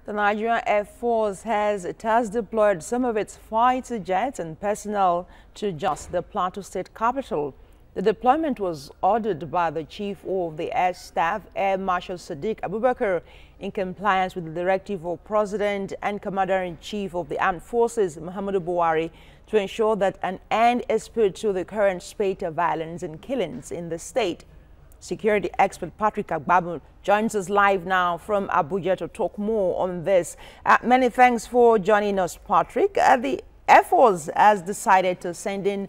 The Nigerian Air Force it has deployed some of its fighter jets and personnel to just the Plateau State capital. The deployment was ordered by the Chief of the Air Staff, Air Marshal Sadiq Abubakar, in compliance with the directive of President and Commander-in-Chief of the Armed Forces, Muhammadu Buhari, to ensure that an end is put to the current spate of violence and killings in the state. Security expert Patrick Agbambu joins us live now from Abuja to talk more on this. Many thanks for joining us, Patrick. The Air Force has decided to send in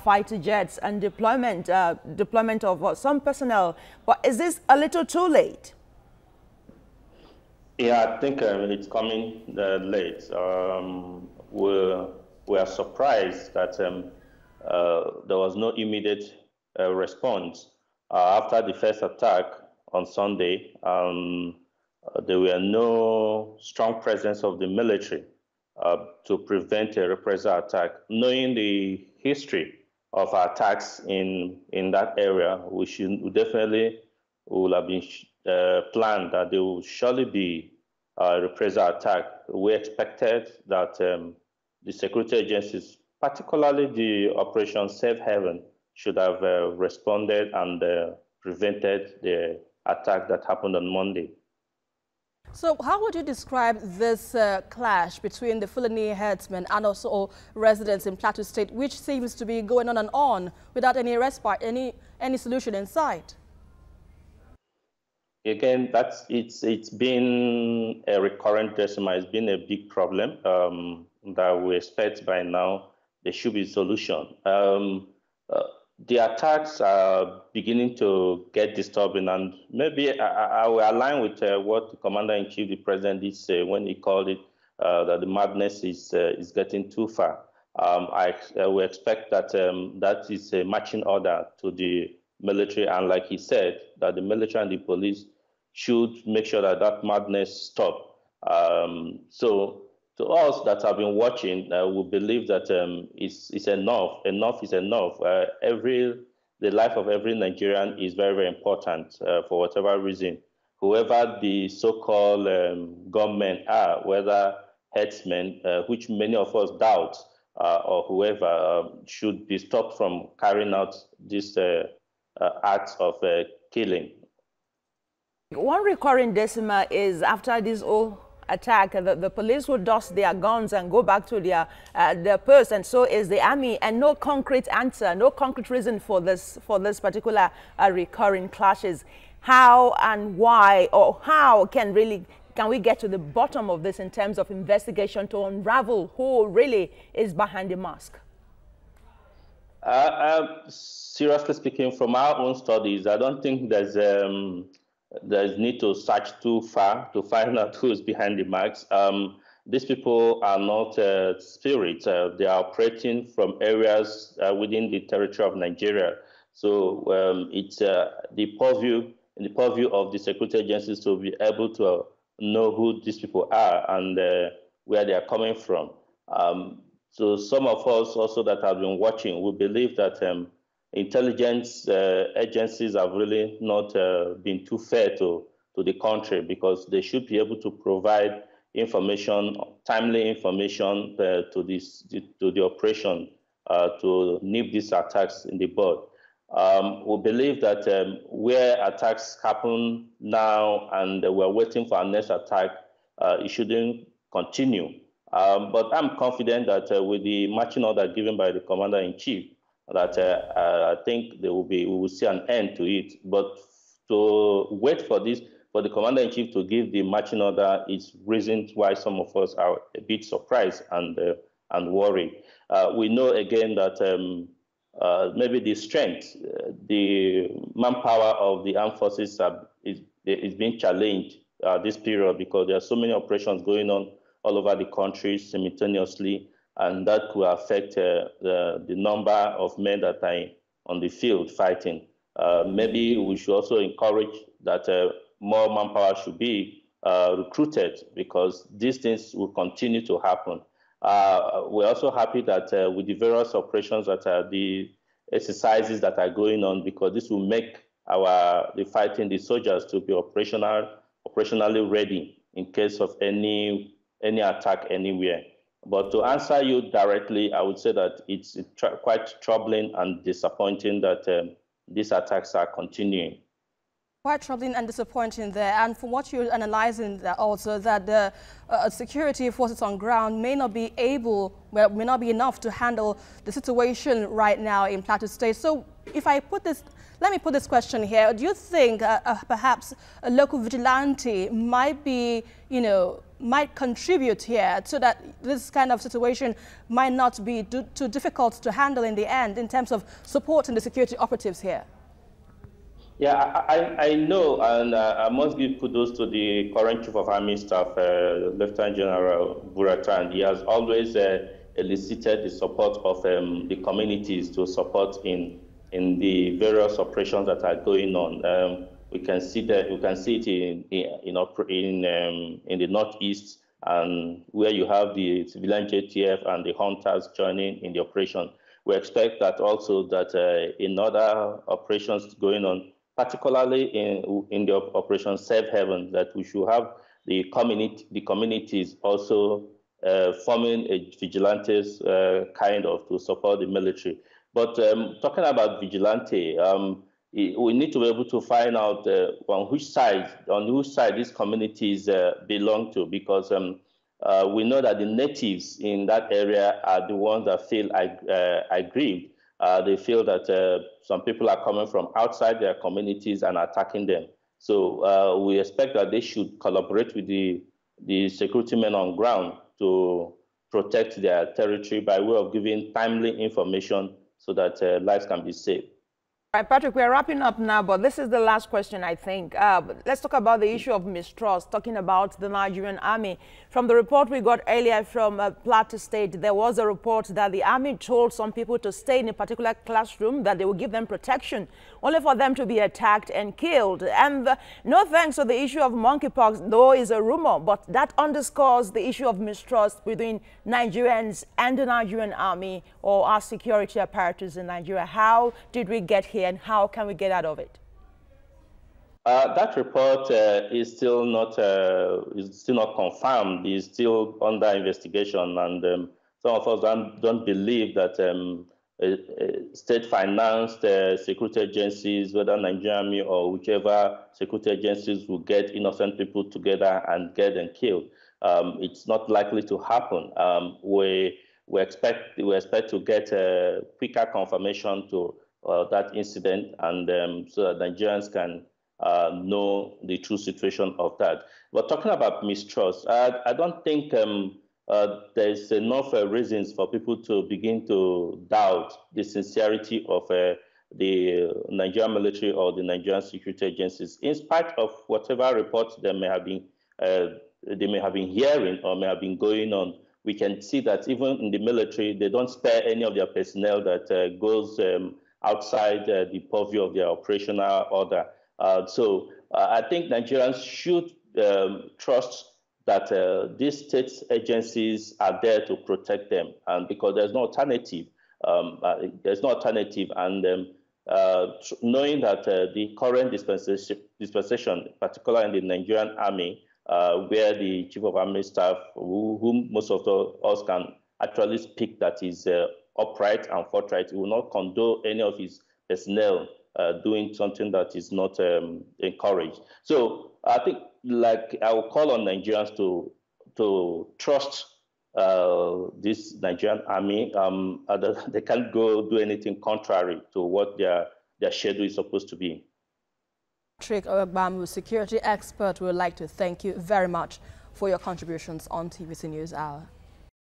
fighter jets and deployment of some personnel. But is this a little too late? Yeah, I think it's coming late. We are surprised that there was no immediate response. After the first attack on Sunday, there were no strong presence of the military to prevent a reprisal attack. Knowing the history of attacks in that area, we definitely would have been planned that there will surely be a reprisal attack. We expected that the security agencies, particularly the Operation Safe Haven, should have responded and prevented the attack that happened on Monday. So how would you describe this clash between the Fulani headsmen and also residents in Plateau State, which seems to be going on and on without any respite, any solution in sight? Again, it's been a recurrent decimal. It's been a big problem that we expect by now there should be a solution. The attacks are beginning to get disturbing, and maybe I will align with what the Commander-in-Chief, the President, did say when he called it that the madness is getting too far. I will expect that that is a marching order to the military, and like he said, that the military and the police should make sure that that madness stop. So to us that have been watching, we believe that it's enough. Enough is enough. The life of every Nigerian is very, very important for whatever reason. Whoever the so-called government are, whether headsmen, which many of us doubt, or whoever, should be stopped from carrying out this acts of killing. One recurring decimal is after this whole attack, the police will dust their guns and go back to their post, and so is the army, and no concrete answer, no concrete reason for this particular recurring clashes. How and why, or how can we get to the bottom of this in terms of investigation to unravel who really is behind the mask? Seriously speaking, from our own studies, I don't think there's need to search too far to find out who is behind the marks. These people are not spirits. They are operating from areas within the territory of Nigeria. So it's the purview of the security agencies to be able to know who these people are and where they are coming from. So some of us also that have been watching, we believe that intelligence agencies have really not been too fair to the country, because they should be able to provide information, timely information to the operation to nip these attacks in the bud. We believe that where attacks happen now and we're waiting for our next attack, it shouldn't continue. But I'm confident that with the marching order given by the Commander-in-Chief, that I think we will see an end to it. But to wait for the Commander-in-Chief to give the marching order is reasons why some of us are a bit surprised and worried. We know again that maybe the strength, the manpower of the armed forces is being challenged this period, because there are so many operations going on all over the country simultaneously, and that could affect the number of men that are on the field fighting. Maybe we should also encourage that more manpower should be recruited, because these things will continue to happen. We're also happy that with the various operations that are the exercises that are going on, because this will make the soldiers to be operationally ready in case of any attack anywhere. But to answer you directly, I would say that it's quite troubling and disappointing that these attacks are continuing. Quite troubling and disappointing there. And from what you're analyzing also, that the security forces on ground may not be enough to handle the situation right now in Plateau State. So if I put this, let me put this question here. Do you think perhaps a local vigilante might be, might contribute here so that this kind of situation might not be too difficult to handle in the end in terms of supporting the security operatives here? Yeah, I know, and I must give kudos to the current Chief of Army Staff, Lieutenant General Buratan. He has always elicited the support of the communities to support in the various operations that are going on. We can see that it in the northeast, and where you have the civilian JTF and the hunters joining in the operation. We expect that also that in other operations going on, particularly in the Operation Safe Haven, that we should have the communities also forming a vigilantes kind of to support the military. But talking about vigilante, we need to be able to find out on which side these communities belong to, because we know that the natives in that area are the ones that feel aggrieved. They feel that some people are coming from outside their communities and attacking them. So we expect that they should collaborate with the security men on ground to protect their territory by way of giving timely information so that lives can be saved. Right, Patrick, we're wrapping up now, but this is the last question, I think. Let's talk about the issue of mistrust, talking about the Nigerian Army. From the report we got earlier from Plateau State, there was a report that the Army told some people to stay in a particular classroom, that they will give them protection, only for them to be attacked and killed. And no thanks to the issue of monkeypox, though is a rumor, but that underscores the issue of mistrust between Nigerians and the Nigerian Army or our security apparatus in Nigeria. How did we get here, and how can we get out of it? That report is still not confirmed. It's still under investigation, and some of us don't believe that state-financed security agencies, whether Nigerian Army or whichever security agencies, will get innocent people together and get them killed. It's not likely to happen. We expect to get a quicker confirmation to that incident, and so that Nigerians can know the true situation of that. But talking about mistrust, I don't think there's enough reasons for people to begin to doubt the sincerity of the Nigerian military or the Nigerian security agencies, in spite of whatever reports they may have been hearing or may have been going on. We can see that even in the military, they don't spare any of their personnel that goes outside the purview of their operational order. So I think Nigerians should trust that these state agencies are there to protect them, and because there's no alternative. And knowing that the current dispensation, particularly in the Nigerian Army, where the Chief of Army Staff, whom most of us can actually speak that is upright and forthright, he will not condone any of his personnel doing something that is not encouraged. So I think, like, I will call on Nigerians to trust this Nigerian Army. They can't go do anything contrary to what their schedule is supposed to be. Agbambu, security expert, we would like to thank you very much for your contributions on TVC News Hour.